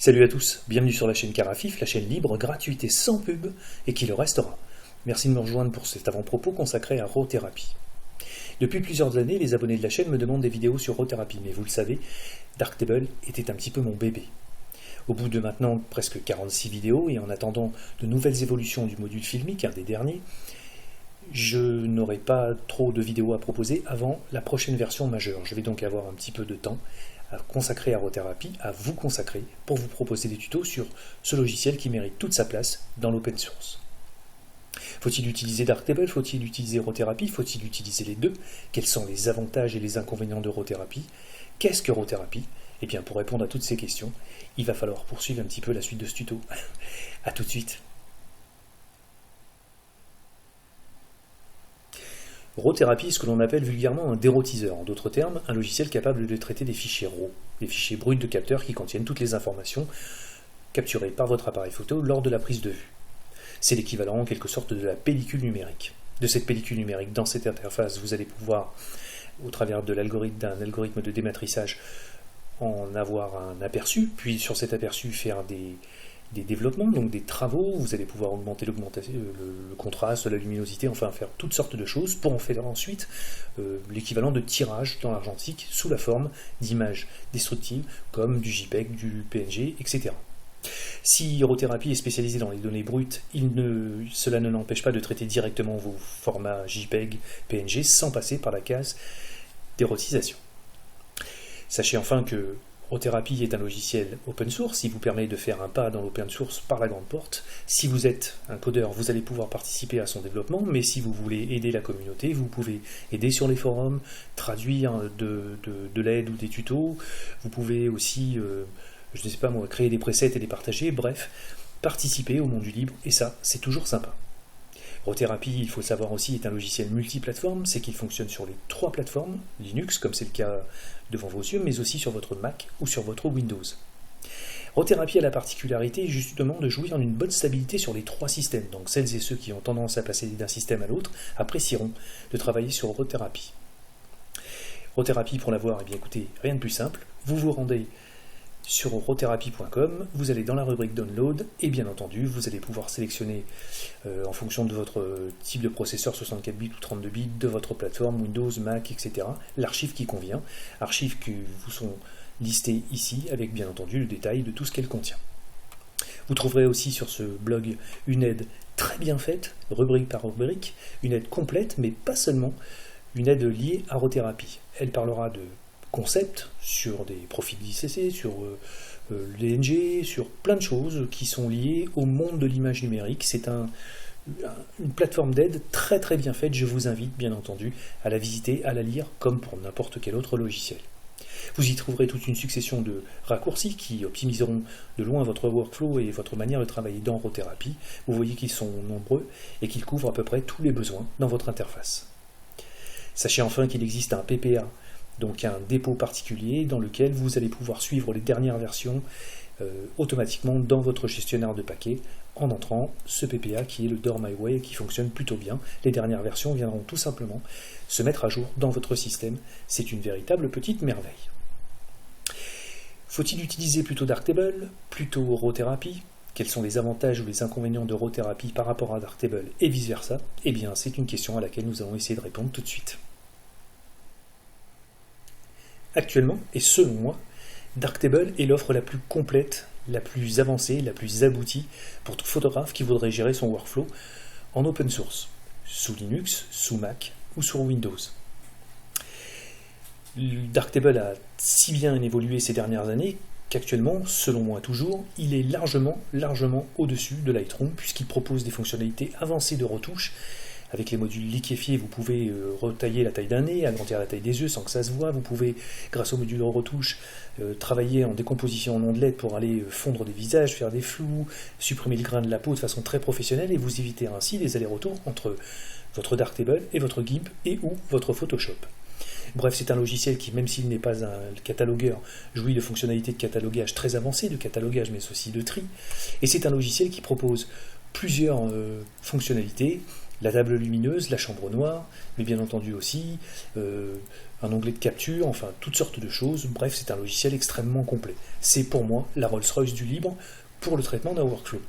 Salut à tous, bienvenue sur la chaîne Carafif, la chaîne libre, gratuite et sans pub, et qui le restera. Merci de me rejoindre pour cet avant-propos consacré à Rothérapie. Depuis plusieurs années, les abonnés de la chaîne me demandent des vidéos sur Rothérapie, mais vous le savez, Darktable était un petit peu mon bébé. Au bout de maintenant presque 46 vidéos, et en attendant de nouvelles évolutions du module filmique, un des derniers, je n'aurai pas trop de vidéos à proposer avant la prochaine version majeure. Je vais donc avoir un petit peu de temps à consacrer à Rothérapie, à vous consacrer, pour vous proposer des tutos sur ce logiciel qui mérite toute sa place dans l'open source. Faut-il utiliser Darktable? Faut-il utiliser Rothérapie? Faut-il utiliser les deux? Quels sont les avantages et les inconvénients de Rothérapie? Qu'est-ce que Rothérapie? Eh bien, pour répondre à toutes ces questions, il va falloir poursuivre un petit peu la suite de ce tuto. A tout de suite. Rothérapie est ce que l'on appelle vulgairement un dérotiseur, en d'autres termes, un logiciel capable de traiter des fichiers RAW, des fichiers bruts de capteurs qui contiennent toutes les informations capturées par votre appareil photo lors de la prise de vue. C'est l'équivalent en quelque sorte de la pellicule numérique. De cette pellicule numérique, dans cette interface, vous allez pouvoir, au travers d'un algorithme de dématrissage, en avoir un aperçu, puis sur cet aperçu faire des développements, donc des travaux. Vous allez pouvoir augmenter le contraste, la luminosité, enfin faire toutes sortes de choses pour en faire ensuite l'équivalent de tirage dans l'argentique sous la forme d'images destructives comme du JPEG, du PNG, etc. Si Rothérapie est spécialisée dans les données brutes, cela ne l'empêche pas de traiter directement vos formats JPEG, PNG sans passer par la case d'érotisation. Sachez enfin que Rothérapie est un logiciel open source, il vous permet de faire un pas dans l'open source par la grande porte. Si vous êtes un codeur, vous allez pouvoir participer à son développement, mais si vous voulez aider la communauté, vous pouvez aider sur les forums, traduire de l'aide ou des tutos, vous pouvez aussi, je ne sais pas moi, créer des presets et les partager, bref, participer au monde du libre, et ça, c'est toujours sympa. Rothérapie, il faut le savoir aussi, est un logiciel multiplateforme, c'est qu'il fonctionne sur les 3 plateformes, Linux, comme c'est le cas devant vos yeux, mais aussi sur votre Mac ou sur votre Windows. Rothérapie a la particularité justement de jouir d'une bonne stabilité sur les 3 systèmes, donc celles et ceux qui ont tendance à passer d'un système à l'autre apprécieront de travailler sur Rothérapie. Rothérapie, pour l'avoir, eh bien écoutez, rien de plus simple, vous vous rendez sur rothérapie.com, vous allez dans la rubrique Download et bien entendu vous allez pouvoir sélectionner en fonction de votre type de processeur 64 bits ou 32 bits, de votre plateforme Windows, Mac, etc. l'archive qui convient, archives qui vous sont listées ici avec bien entendu le détail de tout ce qu'elle contient. Vous trouverez aussi sur ce blog une aide très bien faite, rubrique par rubrique, une aide complète mais pas seulement, une aide liée à Rothérapie. Elle parlera de concepts sur des profils d'ICC, sur l'ENG, sur plein de choses qui sont liées au monde de l'image numérique. C'est une plateforme d'aide très très bien faite. Je vous invite bien entendu à la visiter, à la lire comme pour n'importe quel autre logiciel. Vous y trouverez toute une succession de raccourcis qui optimiseront de loin votre workflow et votre manière de travailler dans Rothérapie. Vous voyez qu'ils sont nombreux et qu'ils couvrent à peu près tous les besoins dans votre interface. Sachez enfin qu'il existe un PPA, donc un dépôt particulier dans lequel vous allez pouvoir suivre les dernières versions automatiquement dans votre gestionnaire de paquets en entrant ce PPA qui est le Door My Way qui fonctionne plutôt bien. Les dernières versions viendront tout simplement se mettre à jour dans votre système. C'est une véritable petite merveille. Faut-il utiliser plutôt Darktable, plutôt Rothérapie? Quels sont les avantages ou les inconvénients de Rothérapie par rapport à Darktable et vice versa? Eh bien, c'est une question à laquelle nous allons essayer de répondre tout de suite. Actuellement, et selon moi, Darktable est l'offre la plus complète, la plus avancée, la plus aboutie pour tout photographe qui voudrait gérer son workflow en open source, sous Linux, sous Mac ou sur Windows. Darktable a si bien évolué ces dernières années qu'actuellement, selon moi toujours, il est largement au-dessus de Lightroom puisqu'il propose des fonctionnalités avancées de retouche. Avec les modules liquéfiés, vous pouvez retailler la taille d'un nez, agrandir la taille des yeux sans que ça se voit. Vous pouvez, grâce au module de retouche, travailler en décomposition en ondelette pour aller fondre des visages, faire des flous, supprimer le grain de la peau de façon très professionnelle et vous éviter ainsi les allers-retours entre votre Darktable et votre GIMP et ou votre Photoshop. Bref, c'est un logiciel qui, même s'il n'est pas un catalogueur, jouit de fonctionnalités de catalogage très avancées, de catalogage mais aussi de tri. Et c'est un logiciel qui propose plusieurs fonctionnalités la table lumineuse, la chambre noire, mais bien entendu aussi un onglet de capture, enfin toutes sortes de choses. Bref, c'est un logiciel extrêmement complet. C'est pour moi la Rolls-Royce du libre pour le traitement d'un workflow.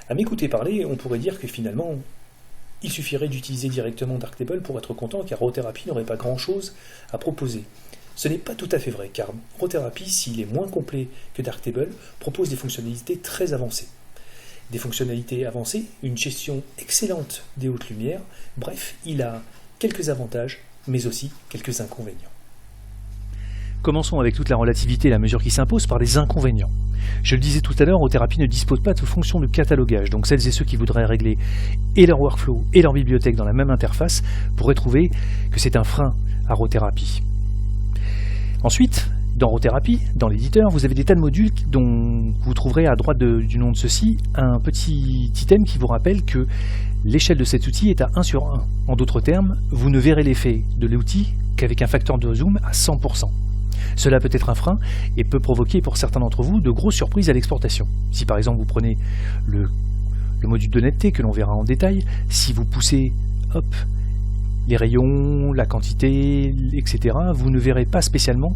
À m'écouter parler, on pourrait dire que finalement, il suffirait d'utiliser directement Darktable pour être content, car Rotherapy n'aurait pas grand-chose à proposer. Ce n'est pas tout à fait vrai, car Rotherapy, s'il est moins complet que Darktable, propose des fonctionnalités très avancées. Des fonctionnalités avancées, une gestion excellente des hautes lumières, bref, il a quelques avantages, mais aussi quelques inconvénients. Commençons avec toute la relativité et la mesure qui s'impose par les inconvénients. Je le disais tout à l'heure, Rotherapy ne dispose pas de fonction de catalogage, donc celles et ceux qui voudraient régler et leur workflow et leur bibliothèque dans la même interface pourraient trouver que c'est un frein à Rotherapy. Ensuite, dans Rotherapy, dans l'éditeur, vous avez des tas de modules dont vous trouverez à droite du nom de ceci un petit item qui vous rappelle que l'échelle de cet outil est à 1 sur 1. En d'autres termes, vous ne verrez l'effet de l'outil qu'avec un facteur de zoom à 100%. Cela peut être un frein et peut provoquer pour certains d'entre vous de grosses surprises à l'exportation. Si par exemple vous prenez le module de netteté que l'on verra en détail, si vous poussez les rayons, la quantité, etc., vous ne verrez pas spécialement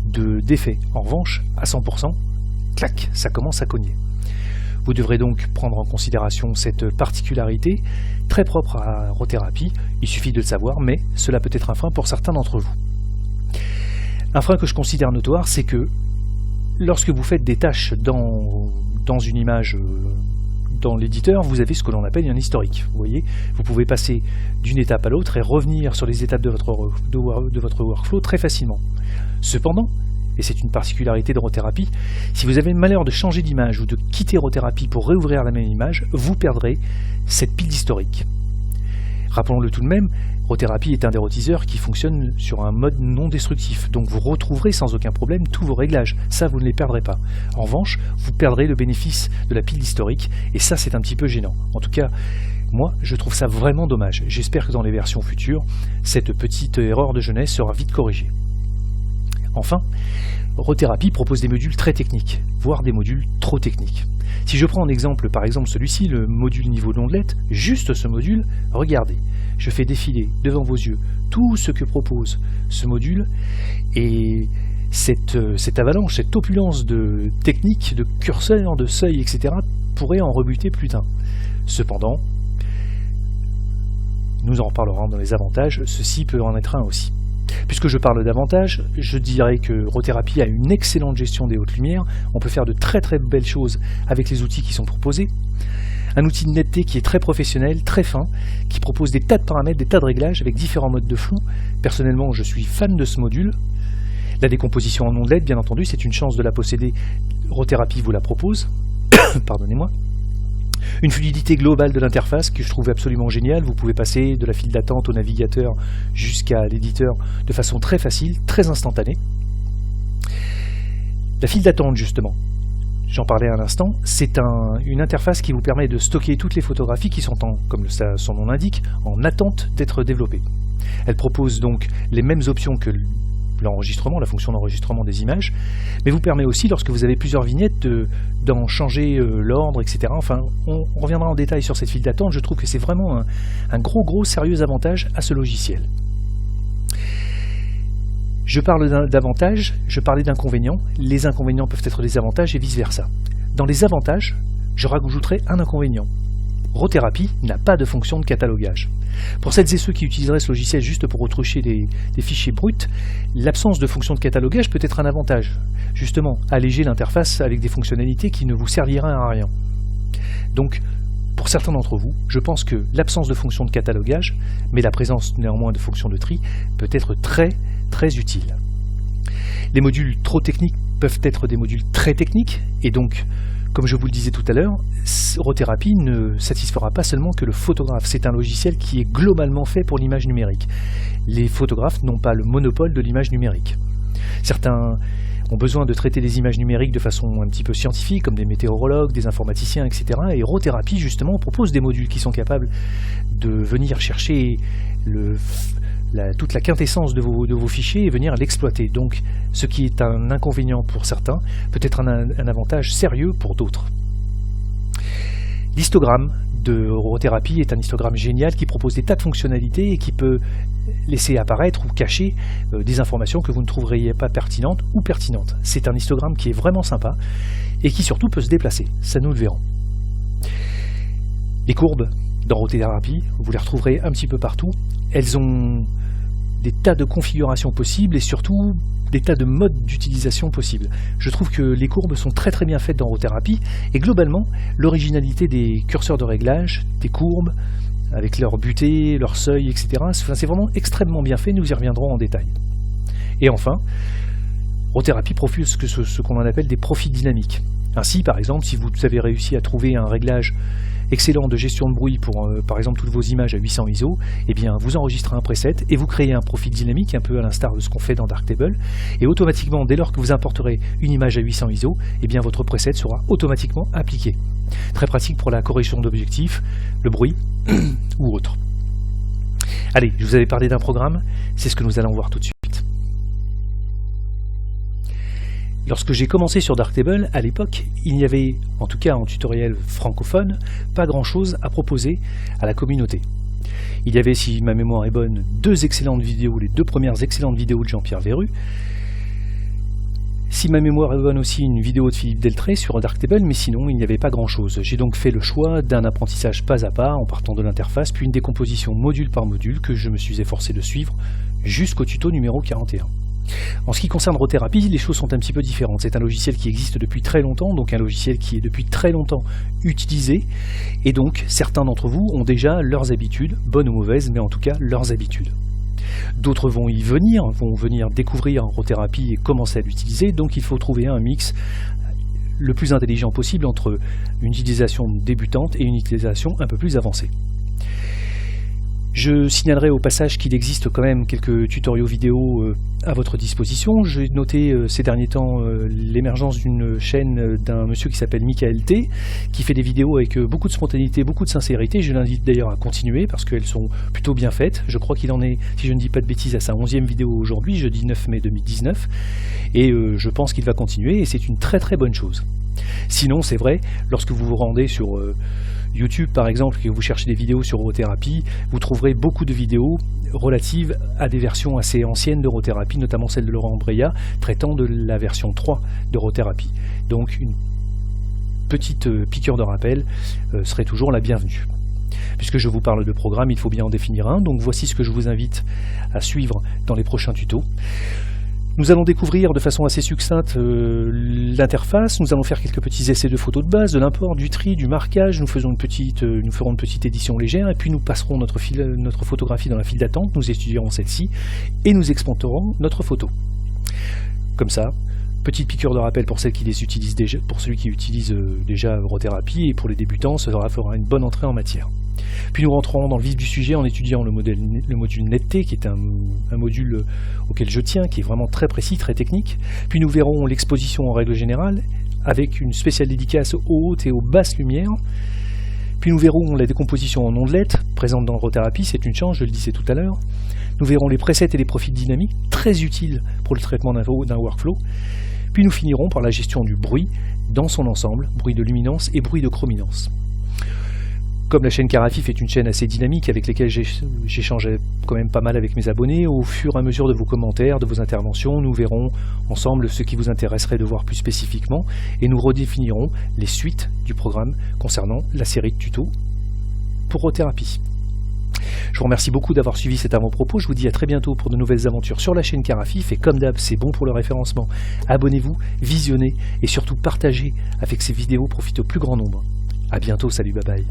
d'effet. En revanche, à 100%, clac, ça commence à cogner. Vous devrez donc prendre en considération cette particularité très propre à Rotherapy. Il suffit de le savoir, mais cela peut être un frein pour certains d'entre vous. Un frein que je considère notoire, c'est que lorsque vous faites des tâches dans une image, dans l'éditeur, vous avez ce que l'on appelle un historique. Vous voyez, vous pouvez passer d'une étape à l'autre et revenir sur les étapes de votre workflow très facilement. Cependant, et c'est une particularité de Rotherapy, si vous avez le malheur de changer d'image ou de quitter Rotherapy pour réouvrir la même image, vous perdrez cette pile d'historique. Rappelons-le tout de même, Rotherapy est un dérotiseur qui fonctionne sur un mode non destructif, donc vous retrouverez sans aucun problème tous vos réglages, ça vous ne les perdrez pas. En revanche, vous perdrez le bénéfice de la pile d'historique, et ça c'est un petit peu gênant. En tout cas, moi je trouve ça vraiment dommage. J'espère que dans les versions futures, cette petite erreur de jeunesse sera vite corrigée. Enfin, Rotherapy propose des modules très techniques, voire des modules trop techniques. Si je prends en exemple, par exemple celui-ci, le module niveau d'ondelette, juste ce module, regardez, je fais défiler devant vos yeux tout ce que propose ce module, et cette avalanche, cette opulence de techniques, de curseurs, de seuils, etc. pourrait en rebuter plus d'un. Cependant, nous en reparlerons dans les avantages, ceci peut en être un aussi. Puisque je parle d'avantages, je dirais que Rotherapy a une excellente gestion des hautes lumières, on peut faire de très très belles choses avec les outils qui sont proposés. Un outil de netteté qui est très professionnel, très fin, qui propose des tas de paramètres, des tas de réglages avec différents modes de flou. Personnellement, je suis fan de ce module. La décomposition en ondelette, bien entendu, c'est une chance de la posséder. Rotherapy vous la propose. Pardonnez-moi. Une fluidité globale de l'interface que je trouve absolument géniale. Vous pouvez passer de la file d'attente au navigateur jusqu'à l'éditeur de façon très facile, très instantanée. La file d'attente, justement, j'en parlais à l'instant, c'est une interface qui vous permet de stocker toutes les photographies qui sont, comme son nom l'indique, en attente d'être développées. Elle propose donc les mêmes options que l'enregistrement, la fonction d'enregistrement des images, mais vous permet aussi, lorsque vous avez plusieurs vignettes, d'en changer l'ordre, etc. Enfin, on reviendra en détail sur cette file d'attente. Je trouve que c'est vraiment un gros sérieux avantage à ce logiciel. Je parle d'avantages, je parlais d'inconvénients. Les inconvénients peuvent être des avantages et vice-versa. Dans les avantages, je rajouterai un inconvénient. Rotherapy n'a pas de fonction de catalogage. Pour celles et ceux qui utiliseraient ce logiciel juste pour retoucher des fichiers bruts, l'absence de fonction de catalogage peut être un avantage. Justement, alléger l'interface avec des fonctionnalités qui ne vous serviraient à rien. Donc, pour certains d'entre vous, je pense que l'absence de fonction de catalogage, mais la présence néanmoins de fonction de tri, peut être très utile. Les modules trop techniques peuvent être des modules très techniques, et donc, comme je vous le disais tout à l'heure, Rotherapy ne satisfera pas seulement que le photographe. C'est un logiciel qui est globalement fait pour l'image numérique. Les photographes n'ont pas le monopole de l'image numérique. Certains ont besoin de traiter des images numériques de façon un petit peu scientifique, comme des météorologues, des informaticiens, etc. Et Rotherapy, justement, propose des modules qui sont capables de venir chercher toute la quintessence de vos fichiers et venir l'exploiter. Donc, ce qui est un inconvénient pour certains, peut être un avantage sérieux pour d'autres. L'histogramme de Rothérapie est un histogramme génial qui propose des tas de fonctionnalités et qui peut laisser apparaître ou cacher des informations que vous ne trouveriez pas pertinentes ou pertinentes. C'est un histogramme qui est vraiment sympa et qui surtout peut se déplacer, ça nous le verrons. Les courbes dans Rothérapie, vous les retrouverez un petit peu partout. Elles ont des tas de configurations possibles et surtout des tas de modes d'utilisation possibles. Je trouve que les courbes sont très très bien faites dans Rothérapie et globalement, l'originalité des curseurs de réglage, des courbes, avec leur butée, leur seuil, etc. C'est vraiment extrêmement bien fait, nous y reviendrons en détail. Et enfin, Rothérapie propose ce qu'on appelle des profils dynamiques. Ainsi, par exemple, si vous avez réussi à trouver un réglage excellent de gestion de bruit pour, par exemple, toutes vos images à 800 ISO, eh bien, vous enregistrez un preset et vous créez un profil dynamique, un peu à l'instar de ce qu'on fait dans Darktable, et automatiquement, dès lors que vous importerez une image à 800 ISO, eh bien, votre preset sera automatiquement appliqué. Très pratique pour la correction d'objectifs, le bruit ou autre. Allez, je vous avais parlé d'un programme, c'est ce que nous allons voir tout de suite. Lorsque j'ai commencé sur Darktable, à l'époque, il n'y avait, en tout cas en tutoriel francophone, pas grand-chose à proposer à la communauté. Il y avait, si ma mémoire est bonne, deux excellentes vidéos, les deux premières excellentes vidéos de Jean-Pierre Verru. Si ma mémoire est bonne aussi, une vidéo de Philippe Deltré sur Darktable, mais sinon, il n'y avait pas grand-chose. J'ai donc fait le choix d'un apprentissage pas à pas, en partant de l'interface, puis une décomposition module par module que je me suis efforcé de suivre jusqu'au tuto numéro 41. En ce qui concerne Rothérapie, les choses sont un petit peu différentes. C'est un logiciel qui existe depuis très longtemps, donc un logiciel qui est depuis très longtemps utilisé, et donc certains d'entre vous ont déjà leurs habitudes, bonnes ou mauvaises, mais en tout cas leurs habitudes. D'autres vont venir découvrir Rothérapie et commencer à l'utiliser, donc il faut trouver un mix le plus intelligent possible entre une utilisation débutante et une utilisation un peu plus avancée. Je signalerai au passage qu'il existe quand même quelques tutoriaux vidéo à votre disposition. J'ai noté ces derniers temps l'émergence d'une chaîne d'un monsieur qui s'appelle Michael T, qui fait des vidéos avec beaucoup de spontanéité, beaucoup de sincérité. Je l'invite d'ailleurs à continuer parce qu'elles sont plutôt bien faites. Je crois qu'il en est, si je ne dis pas de bêtises, à sa 11e vidéo aujourd'hui, jeudi 9 mai 2019. Et je pense qu'il va continuer et c'est une très très bonne chose. Sinon, c'est vrai, lorsque vous vous rendez sur YouTube par exemple, et que vous cherchez des vidéos sur Rothérapie, vous trouverez beaucoup de vidéos relatives à des versions assez anciennes de Rothérapie, notamment celle de Laurent Breillat, traitant de la version 3 de Rothérapie. Donc une petite piqûre de rappel serait toujours la bienvenue. Puisque je vous parle de programme, il faut bien en définir un, donc voici ce que je vous invite à suivre dans les prochains tutos. Nous allons découvrir de façon assez succincte l'interface, nous allons faire quelques petits essais de photos de base, de l'import, du tri, du marquage, nous ferons une petite édition légère, et puis nous passerons notre photographie dans la file d'attente, nous étudierons celle-ci, et nous exporterons notre photo. Comme ça, petite piqûre de rappel pour celles qui les utilisent déjà, pour celui qui utilise déjà Rothérapie, et pour les débutants, ça fera une bonne entrée en matière. Puis nous rentrerons dans le vif du sujet en étudiant le module NetT, qui est un module auquel je tiens, qui est vraiment très précis, très technique. Puis nous verrons l'exposition en règle générale, avec une spéciale dédicace aux hautes et aux basses lumières. Puis nous verrons la décomposition en ondelettes, présente dans Rothérapie, c'est une chance, je le disais tout à l'heure. Nous verrons les presets et les profils dynamiques, très utiles pour le traitement d'un workflow. Puis nous finirons par la gestion du bruit dans son ensemble, bruit de luminance et bruit de chrominance. Comme la chaîne Carafif est une chaîne assez dynamique avec laquelle j'échange quand même pas mal avec mes abonnés, au fur et à mesure de vos commentaires, de vos interventions, nous verrons ensemble ce qui vous intéresserait de voir plus spécifiquement et nous redéfinirons les suites du programme concernant la série de tutos pour Rothérapie. Je vous remercie beaucoup d'avoir suivi cet avant-propos, je vous dis à très bientôt pour de nouvelles aventures sur la chaîne Carafif et comme d'hab, c'est bon pour le référencement. Abonnez-vous, visionnez et surtout partagez avec ces vidéos, profitez au plus grand nombre. A bientôt, salut, bye bye.